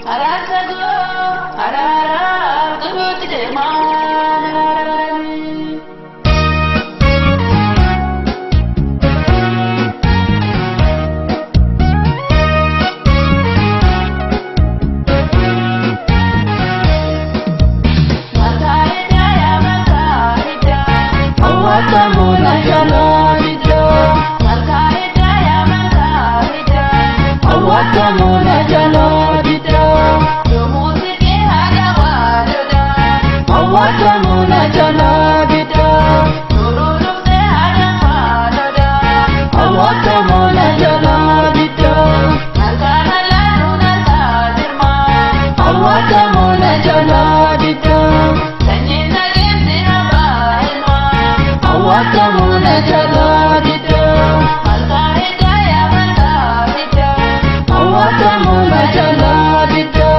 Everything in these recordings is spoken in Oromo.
Arasago, arara, turuti de man. Makarida ya makarida, Awatamuna jalabida, makarida ya makarida. Awatamuna jalabida, Dumutike hada wadoda, Awatamuna jalabida, tururukte hada wadoda. Awatamuna jalabida, Nalkanala nuna sadirma, Awatamuna jalabida, sanyina gemzina bahilma. Awatamuna jalabida, Makarida ya makarida, Awatamuna jalabida.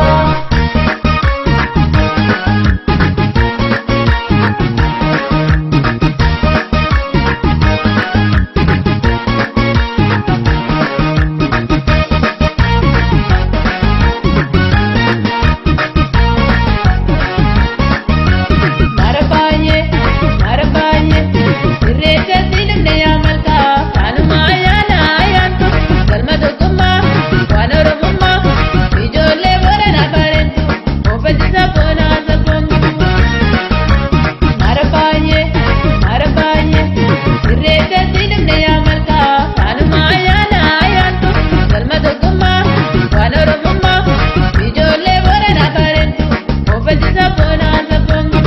marabaye, marabaye. Sirrecha silumne amalka, kanumaya na ayantu. Salmaduguma, wanorumuma, ijolle borana parentu. Ofetisa bona sabongu. Marabaye, marabaye. Sirrecha silumne amalka, kanumaya na ayantu. Salmaduguma, wanorumuma, ijolle borana parentu. Ofetisa bona sabongu.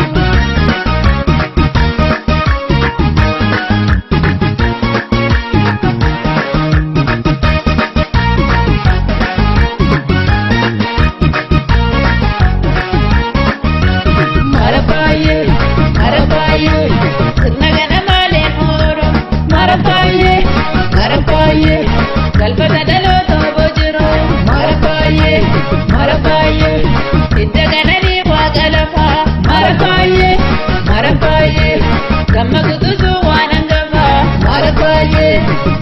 Marabaye, marabaye, sirnagana male moro. Marabaye, marabaye, galbata dalo to bojiro. Marabaye, marabaye, iddagana ni wagalafa. Marabaye, marabaye, gamma kutusu wanangava. Marabaye,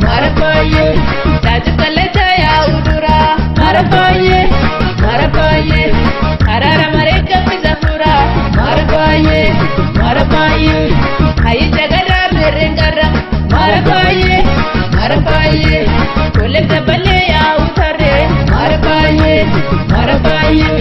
marabaye, taju kalleta ya udura. Marabaye, marabaye, harara mareka pizafura. Marabaye, marabaye, ayi jagara berengara. Marabaye, marabaye, kolekta balle ya utare. Marabaye, marabaye,